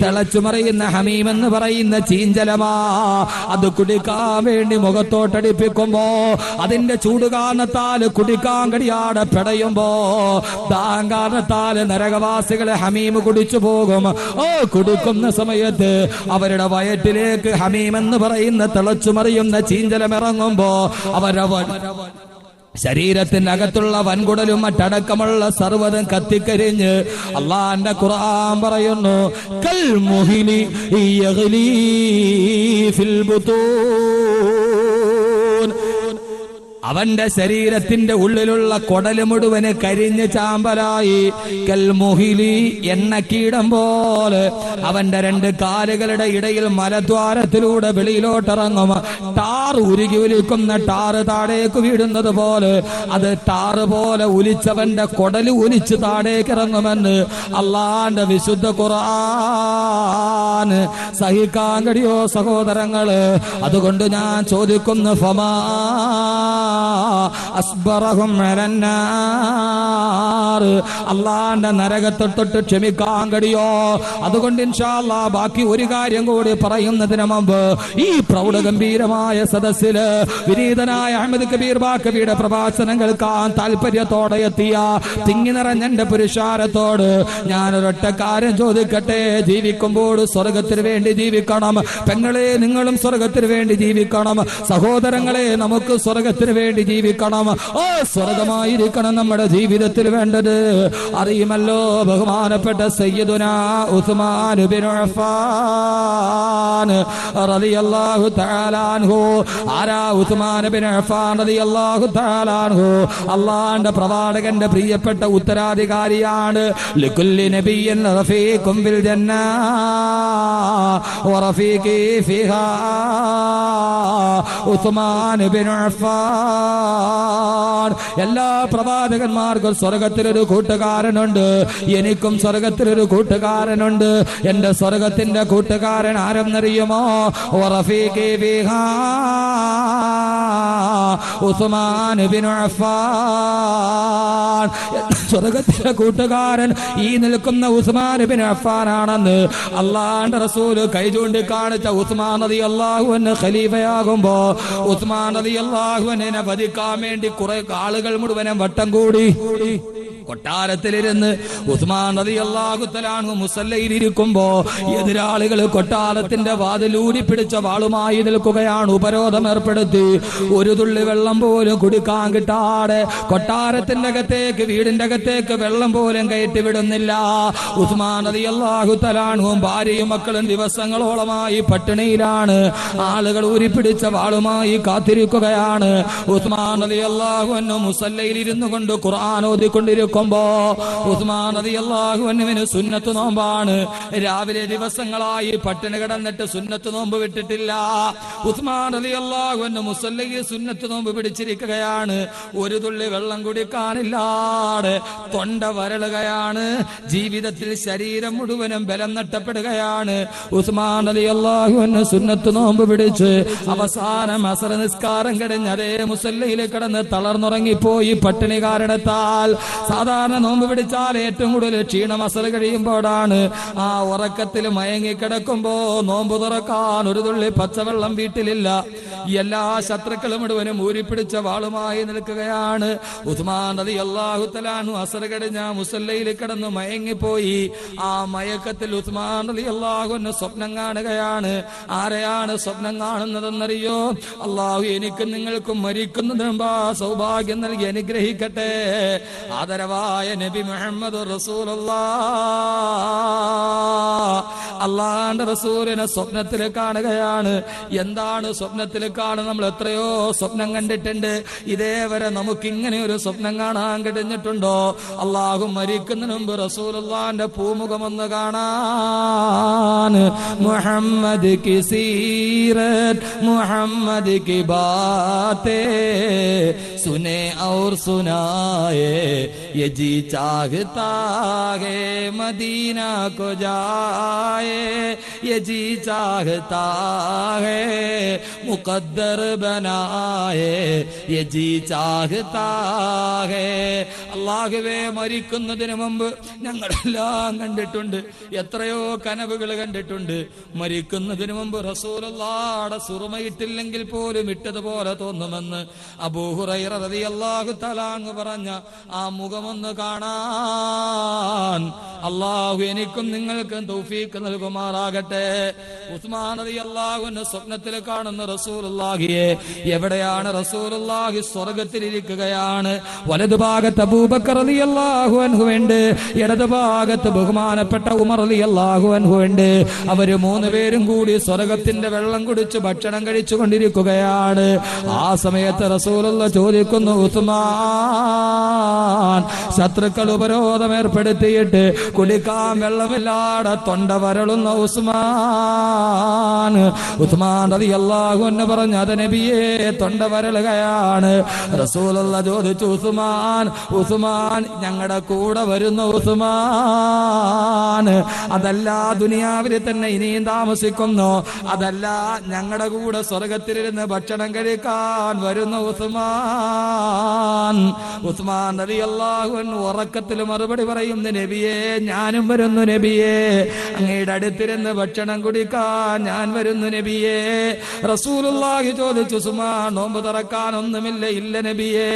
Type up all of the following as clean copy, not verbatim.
തിളച്ചുമറിയുന്ന ഹമീം എന്ന് പറയുന്ന ചീഞ്ചലമാ. അത് കുടിക്കാൻ വേണ്ടി മുഖത്തോട്ടടിപ്പിക്കുമ്പോ അതിന്റെ ചൂട് കാരണത്താൽ കുടിക്കാൻ കഴിയാതെ പിടയുമ്പോ ദാഹകാരണത്താൽ നരകവാസികളെ ഹമീം കുടിച്ചു പോകും. കുടിക്കുന്ന സമയത്ത് അവരുടെ വയറ്റിലേക്ക് ഹമീം എന്ന് പറയുന്ന തിളച്ചുമറിയുന്ന ചീഞ്ചലം ഇറങ്ങുമ്പോ ശരീരത്തിനകത്തുള്ള വൻകുടലും മറ്റടക്കമുള്ള സർവ്വതും കത്തിക്കരിഞ്ഞ് അള്ളാന്റെ ഖുർആൻ പറയുന്നു, കൽ മുഹിനി യഗ്ലീ ഫിൽ ബുതൂൻ. അവന്റെ ശരീരത്തിന്റെ ഉള്ളിലുള്ള കൊടല് മുഴുവന് കരിഞ്ഞ് ചാമ്പലായി. കൽമുഹിലി, എണ്ണക്കീടം പോലെ അവന്റെ രണ്ട് കാലുകളുടെ ഇടയിൽ മലദ്വാരത്തിലൂടെ വെളിയിലോട്ടിറങ്ങും. ടാർ ഉരുകി ഒലിക്കുന്ന ടാറ് താഴേക്ക് വീഴുന്നത് പോലെ അത് ടാറ് പോലെ ഒലിച്ചവന്റെ കൊടല് ഒലിച്ച് താഴേക്ക് ഇറങ്ങുമെന്ന് അള്ളാന്റെ വിശുദ്ധ ഖുർആൻ. സഹിക്കാൻ കഴിയോ സഹോദരങ്ങള്? അതുകൊണ്ട് ഞാൻ ചോദിക്കുന്നു, ഫമാ അസ്ബറഹും അലന്നാർ. അള്ളാന്റെ നരകത്തെ തൊട്ട് ക്ഷമിക്കാൻ കഴിയോ? അതുകൊണ്ട് ഇൻഷാ അല്ലാഹ് ബാക്കി ഒരു കാര്യം കൂടി പറയുന്നതിന് മുമ്പ് ഈ പ്രൗഢഗംഭീരമായ സദസ്സില് വിനീതനായ അഹമ്മദ് കബീർ ബാക്കവിയുടെ പ്രഭാഷണം കേൾക്കാൻ താല്പര്യത്തോടെ എത്തിയ തിങ്ങി നിറഞ്ഞ എന്റെ പുരുഷാരത്തോട് ഞാനൊരൊറ്റ കാര്യം ചോദിക്കട്ടെ. ജീവിക്കുമ്പോൾ സ്വർഗത്തിന് വേണ്ടി ജീവിക്കണം. പെങ്ങളെ, നിങ്ങളും സ്വർഗത്തിന് വേണ്ടി ജീവിക്കണം. സഹോദരങ്ങളെ, നമുക്ക് സ്വർഗത്തിന് വേണ്ടി ജീവിക്കണം. സ്വർഗമായിരിക്കണം നമ്മുടെ ജീവിതത്തിൽ വേണ്ടത്. അറിയുമല്ലോ ബഹുമാനപ്പെട്ട സയ്യിദുനാ ഉസ്മാൻ ഇബ്നു അഫ്ഫാൻ റളിയല്ലാഹു തആല അൻഹു. ആരാ ഉസ്മാൻ ഇബ്നു അഫ്ഫാൻ റളിയല്ലാഹു തആല അൻഹു? അല്ലാഹുവിന്റെ പ്രവാചകന്റെ പ്രിയപ്പെട്ട ഉത്തരാധികാരിയാണ്. ലികുല്ലി നബിയ്യിൻ റഫീഖും ഫിൽ ജന്ന വറഫീഖി ഫിഹാ ഉസ്മാൻ ഇബ്നു അഫ്ഫാൻ. എല്ലാ പ്രവാചകന്മാർക്കും സ്വർഗത്തിലൊരു കൂട്ടുകാരനുണ്ട്. എനിക്കും സ്വർഗത്തിലൊരു കൂട്ടുകാരനുണ്ട്. എന്റെ സ്വർഗത്തിന്റെ കൂട്ടുകാരൻ ആരെന്നറിയുമോ? വറഫീഖി ഫിഹാ ഉസ്മാൻ ഇബ്നു അഫ്ഫാൻ. സ്വർഗത്തിലെ കൂട്ടുകാരൻ ഈ നിൽക്കുന്ന ഉസ്മാൻ ഇബ്നു അഫ്ഫാൻ ആണെന്ന് അള്ളാഹുവിന്റെ റസൂല് കൈ ചൂണ്ടിക്കാണിച്ച ഉസ്മാൻ റളിയല്ലാഹു അൻഹു ഖലീഫയാകുമ്പോ ഉസ്മാൻ റളിയല്ലാഹു അൻഹുവിനെ വധിക്കാൻ വേണ്ടി കുറെ ആളുകൾ മുഴുവനും വട്ടം കൂടി. കൊട്ടാരത്തിലിരുന്ന് ഉസ്മാൻ റളിയല്ലാഹു തആല അൻഹു മുസല്ലയിൽ ഇരിക്കുമ്പോ എതിരാളികൾ കൊട്ടാരത്തിന്റെ വാതിലൂരി പിടിച്ച വാളുമായി നിൽക്കുകയാണ്. ഉപരോധം ഏർപ്പെടുത്തി. ഒരു തുള്ളി വെള്ളം പോലും കുടിക്കാൻ കിട്ടാതെ കൊട്ടാരത്തിന്റെ അകത്തേക്ക്, വീടിന്റെ അകത്തേക്ക് വെള്ളം പോലും കയറ്റി വിടുന്നില്ല. ഉസ്മാൻ റളിയല്ലാഹു തആല അൻഹു ഭാര്യയും മക്കളും ദിവസങ്ങളോളമായി പട്ടിണിയിലാണ്. ആളുകൾ ഊരിപ്പിടിച്ച വാളുമായി കാത്തിരിക്കുകയാണ്. ഉസ്മാൻ റളിയല്ലാഹു അൻഹു മുസല്ലയിൽ ഇരുന്നു കൊണ്ട് ഖുർആൻ ഓതിക്കൊണ്ടിരിക്കും. ഉസ്മാൻ റളിയല്ലാഹു അൻഹുവിന് സുന്നത്ത് നോമ്പാണ്. രാവിലെ ദിവസങ്ങളായി പട്ടിണി കിടന്നിട്ട് സുന്നത്ത് നോമ്പ് വിട്ടിട്ടില്ല. ഉസ്മാൻ റളിയല്ലാഹു അൻഹു മുസല്ലയിൽ സുന്നത്ത് നോമ്പ് പിടിച്ചിരിക്കുകയാണ്. ഒരു തുള്ളി വെള്ളം കുടിക്കാനില്ലാതെ തൊണ്ട വരളുകയാണ്. ജീവിതത്തിൽ ശരീരം മുഴുവനും ബലം നഷ്ടപ്പെടുകയാണ്. ഉസ്മാൻ റളിയല്ലാഹു അൻഹു സുന്നത്ത് നോമ്പ് പിടിച്ച് അവസാനം അസർ നിസ്കാരം കഴിഞ്ഞ് അതേ മുസല്ലയിൽ കിടന്ന് തളർന്നുറങ്ങിപ്പോയി. പട്ടിണി കാരണത്താൽ സാധാരണ നോമ്പ് പിടിച്ചാൽ ഏറ്റവും കൂടുതൽ ക്ഷീണം അസർ കഴിയുമ്പോഴാണ്. ആ ഉറക്കത്തിൽ മയങ്ങിക്കിടക്കുമ്പോ നോമ്പ് തുറക്കാൻ ഒരു തുള്ളി പച്ചവെള്ളം വീട്ടിലില്ല. എല്ലാ ശത്രുക്കളും മുഴുവനും ഊരിപ്പിടിച്ച വാളുമായി നിൽക്കുകയാണ്. ഉസ്മാൻ റളിയല്ലാഹു തആല അൻഹു അസർ കഴിഞ്ഞ മുസല്ലയിൽ കിടന്ന് മയങ്ങിപ്പോയി. ആ മയക്കത്തിൽ ഉസ്മാൻ റളിയല്ലാഹു അൻഹു സ്വപ്നം കാണുകയാണ്. ആരെയാണ് സ്വപ്നം കാണുന്നതെന്നറിയോ? അല്ലാഹു എനിക്കും നിങ്ങൾക്കും മരിക്കുന്നതിന് മുമ്പ് സൗഭാഗ്യം നൽകി അനുഗ്രഹിക്കട്ടെ. ആദരവായ നബി മുഹമ്മദ് റസൂലുള്ളാഹ് അല്ലാഹുവിന്റെ റസൂലിനെ സ്വപ്നത്തിൽ കാണുകയാണ്. എന്താണ് സ്വപ്നത്തിൽ കാണുന്നത്? നമ്മൾ എത്രയോ സ്വപ്നം കണ്ടിട്ടുണ്ട്. ഇതേവരെ നമുക്ക് ഇങ്ങനെ ഒരു സ്വപ്നം കാണാൻ കഴിഞ്ഞിട്ടുണ്ടോ? അല്ലാഹു മരിക്കുന്നതിന് മുമ്പ് റസൂലുള്ളാഹിന്റെ പൂമുഖം ഒന്ന് കാണാൻ. മുഹമ്മദ് കി സീരത്ത് മുഹമ്മദ് കി ബാത്തേ സുനെ ഔർ സുനായേ ये जी चाहता है मदीना को जाए ये जी चाहता है मुकद्दर बनाए ये जी चाहता है അല്ലാഹുവേ മരിക്കുന്നതിന് മുമ്പ് ഞങ്ങളെല്ലാം കണ്ടിട്ടുണ്ട് എത്രയോ കനവുകൾ കണ്ടിട്ടുണ്ട് മരിക്കുന്നതിന് മുമ്പ് റസൂലുള്ളാഹിയുടെ സുറുമയിട്ടില്ലെങ്കിൽ പോലും ഇട്ടതുപോലെ തോന്നുമെന്ന് അബൂ ഹുറൈറ റളിയല്ലാഹു തആല അൻഹു പറഞ്ഞ ആ മുഖമൊന്ന് കാണാൻ അല്ലാഹു എനിക്കും നിങ്ങൾക്കും തൗഫീഖ് നൽകുമാറാകട്ടെ ഉസ്മാൻ റളിയല്ലാഹു അൻഹു സ്വപ്നത്തിൽ കാണുന്ന റസൂലുള്ളാഹിയെ എവിടെയാണ് റസൂലുള്ളാഹി സ്വർഗ്ഗത്തിലിരിക്കുകയാണ് വലതുഭാഗത്ത് അബൂബക്കർ റളിയല്ലാഹു അൻഹു ഉണ്ട് ഇടതുഭാഗത്ത് ബഹുമാനപ്പെട്ട ഉമർ റളിയല്ലാഹു അൻഹു ഉണ്ട് അവര് മൂന്നുപേരും കൂടി സ്വർഗ്ഗത്തിന്റെ വെള്ളം കുടിച്ച് ഭക്ഷണം കഴിച്ചുകൊണ്ടിരിക്കുകയാണ് ആ സമയത്ത് റസൂലുള്ളാഹി ചോദിക്കുന്നു ഉസ്മാൻ ശത്രുക്കൾ ഉപരോധം ഏർപ്പെടുത്തിയിട്ട് കുടിക്കാൻ വെള്ളമില്ലാതെ തൊണ്ട വരളുന്ന ഉസ്മാൻ റളിയല്ലാഹു അൻഹു പറഞ്ഞു അത് നബിയേ തൊണ്ട വരളുകയാണ് റസൂലുള്ളാഹി ചോദിച്ചു ഉസ്മാൻ ഞങ്ങളുടെ കൂടെ വരുന്ന ഉസ്മാൻ അതല്ല ദുനിയാവിൽ തന്നെ ഇനിയും താമസിക്കുന്നു അതല്ല ഞങ്ങളുടെ കൂടെ സ്വർഗത്തിലിരുന്ന് ഭക്ഷണം കഴിക്കാൻ വരുന്ന ഉസ്മാൻ റളിയല്ലാഹു അൻഹു ഉറക്കത്തിൽ മറുപടി പറയുന്നു നബിയേ ഞാനും വരുന്നു നബിയേ അങ്ങയുടെ അടുത്തിരുന്ന് ഭക്ഷണം കുടിക്കാൻ ഞാൻ വരുന്നു നബിയേ റസൂലുള്ളാഹി ചോദിച്ചു ഉസ്മാൻ നോമ്പ് തുറക്കാൻ ഒന്നുമില്ല ഇല്ല നബിയേ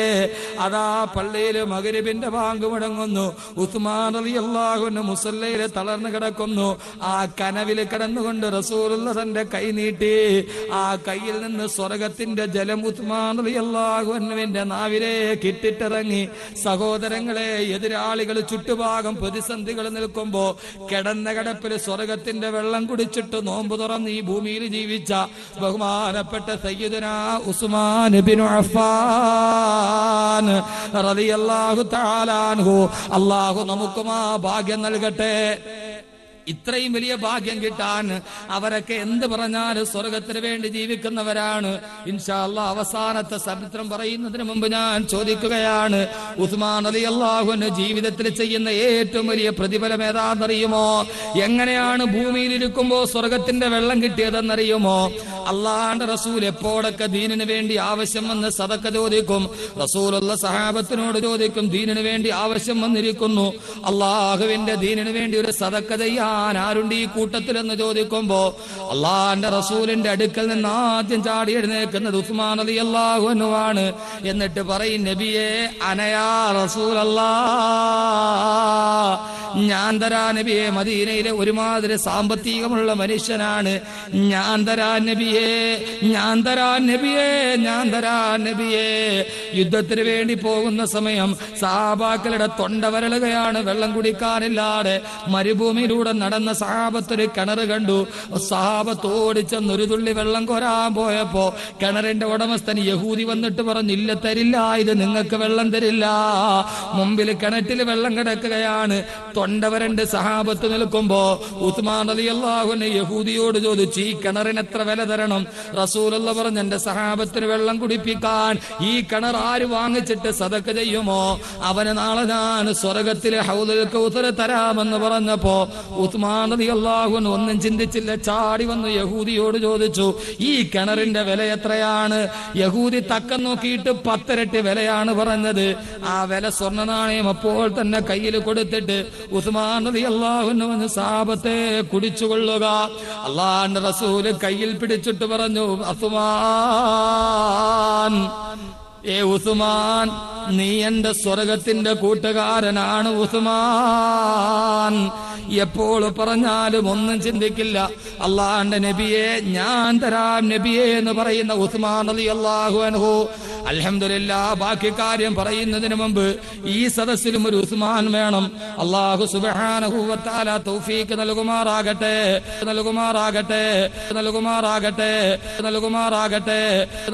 അതാ പള്ളിയിൽ മഗ്രിബിന്റെ ബാങ്ക് മുടങ്ങുന്നു ഉസ്മാൻ റളിയല്ലാഹു അൻഹു മുസല്ലയിൽ തളർന്നു കിടക്കുന്നു ആ കനവിൽ കിടന്നുകൊണ്ട് റസൂലുള്ളാഹി തന്റെ കൈ നീട്ടി ആ കയ്യിൽ നിന്ന് സ്വർഗത്തിന്റെ ജലം ഉസ്മാൻ റളിയല്ലാഹു അൻഹുവിന്റെ നാവിലേക്ക് ഇട്ടിട്ടിറങ്ങി സഹോദരങ്ങളെ എതിരാളികൾ ചുറ്റുഭാഗം പ്രതിസന്ധികൾ നിൽക്കുമ്പോ കിടന്ന കിടപ്പിൽ സ്വർഗത്തിന്റെ വെള്ളം കുടിച്ചിട്ട് നോമ്പ് തുറന്ന് ഈ ഭൂമിയിൽ ജീവിച്ച ബഹുമാനപ്പെട്ട സയ്യിദുനാ ഉസ്മാൻ ഇബ്നു അഫ്ഫാൻ റളിയല്ലാഹു തആല അൻഹു അല്ലാഹു നമുക്കും ആ ഭാഗ്യം നൽകട്ടെ ഇത്രയും വലിയ ഭാഗ്യം കിട്ടാൻ അവരൊക്കെ എന്ത് പറഞ്ഞാലും സ്വർഗത്തിന് വേണ്ടി ജീവിക്കുന്നവരാണ് ഇൻഷാ അല്ലാഹ് അവസാനത്തെ ചരിത്രം പറയുന്നതിന് മുമ്പ് ഞാൻ ചോദിക്കുകയാണ് ഉസ്മാൻ റളിയല്ലാഹു അൻഹു ജീവിതത്തിൽ ചെയ്യുന്ന ഏറ്റവും വലിയ പ്രതിഫലം ഏതാണെന്നറിയുമോ എങ്ങനെയാണ് ഭൂമിയിൽ ഇരിക്കുമ്പോൾ സ്വർഗത്തിന്റെ വെള്ളം കിട്ടിയതെന്നറിയുമോ അല്ലാഹുവിന്റെ റസൂൽ എപ്പോഴൊക്കെ ദീനിന് വേണ്ടി ആവശ്യം വന്ന് സദഖ ചോദിക്കും റസൂലുള്ള സഹാബത്തിനോട് ചോദിക്കും ദീനിന് വേണ്ടി ആവശ്യം വന്നിരിക്കുന്നു അല്ലാഹുവിന്റെ ദീനിന് വേണ്ടി ഒരു സദഖ ചെയ്യാൻ ആരുണ്ട് ഈ കൂട്ടത്തിൽ എന്ന് ചോദിക്കുമ്പോ അള്ളാന്റെ റസൂലിന്റെ അടുക്കൽ നിന്ന് ആദ്യം ചാടി എഴുന്നേൽക്കുന്നത് ഉസ്മാൻ റളിയല്ലാഹു അൻഹു ആണ് എന്നിട്ട് പറയും നബിയേ അനയാ റസൂലല്ലാഹ് ഞാൻ തരാ നബിയെ മദീനയിലെ ഒരുമാതിരി സാമ്പത്തികമുള്ള മനുഷ്യനാണ് ഞാൻ തരാ നബിയേ ഞാൻ തരാ നബിയേ ഞാൻ തരാ നബിയേ യുദ്ധത്തിന് വേണ്ടി പോകുന്ന സമയം സഹാബാക്കളുടെ തൊണ്ട വരളുകയാണ് വെള്ളം കുടിക്കാനില്ലാതെ മരുഭൂമിയിലൂടെ നടന്ന സഹാബത്തൊരു കിണർ കണ്ടു സഹാബത്ത് ഓടിച്ചെന്ന് ഒരു തുള്ളി വെള്ളം കോരാൻ പോയപ്പോ കിണറിന്റെ ഉടമസ്ഥൻ യഹൂദി വന്നിട്ട് പറഞ്ഞു ഇല്ല തരില്ല ഇത് നിങ്ങൾക്ക് വെള്ളം തരില്ല മുമ്പിൽ കിണറ്റിൽ വെള്ളം കിടക്കുകയാണ് തൊണ്ടവരണ്ട് സഹാബത്ത് നിൽക്കുമ്പോ ഉസ്മാൻ റളിയല്ലാഹു അൻഹു യഹൂദിയോട് ചോദിച്ചു ഈ കിണറിന് എത്ര വില തരണം റസൂലുള്ളാഹി പറഞ്ഞു എന്റെ സഹാബത്തിന് വെള്ളം കുടിപ്പിക്കാൻ ഈ കിണർ ആര് വാങ്ങിച്ചിട്ട് സദഖ ചെയ്യുമോ അവന് നാളെ ഞാൻ സ്വർഗത്തിലെ ഹൗദുൽ കൗസർ തരാമെന്ന് പറഞ്ഞപ്പോ ഉസ്മാൻ റളിയല്ലാഹു അൻഹു ഒന്നും ചിന്തിച്ചില്ല ചാടി വന്നു യഹൂദിയോട് ചോദിച്ചു ഈ കിണറിന്റെ വില എത്രയാണ് യഹൂദി തക്കം നോക്കിയിട്ട് 10 ഇരട്ടി വിലയാണ് പറഞ്ഞത് ആ വില സ്വർണ്ണ നാണയം അപ്പോൾ തന്നെ കയ്യിൽ കൊടുത്തിട്ട് ഉസ്മാൻ റളിയല്ലാഹു അൻഹു സഹാബത്തെ കുടിച്ചുകൊള്ളുക അല്ലാഹുവിന്റെ റസൂൽ കയ്യിൽ പിടിച്ചിട്ട് പറഞ്ഞു ഉസ്മാൻ ഏ ഉസ്മാൻ നീ എന്റെ സ്വർഗത്തിന്റെ കൂട്ടുകാരനാണ് ഉസ്മാൻ എപ്പോൾ പറഞ്ഞാലും ഒന്നും ചിന്തിക്കില്ല അള്ളാഹുവിന്റെ നബിയെ ഞാൻ തരാം നബിയെ എന്ന് പറയുന്ന ഉസ്മാൻ റളിയല്ലാഹു അൻഹു അൽഹംദുലില്ലാഹ് ബാക്കി കാര്യം പറയുന്നതിന് മുമ്പ് ഈ സദസ്സിലും ഒരു ഉസ്മാൻ വേണം അല്ലാഹു സുബ്ഹാനഹു വ തആല തൗഫീഖ് നൽകുമാറാകട്ടെ നൽകുമാറാകട്ടെ നൽകുമാറാകട്ടെ നൽകുമാറാകട്ടെ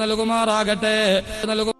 നൽകുമാറാകട്ടെ നൽകുമാറാകട്ടെ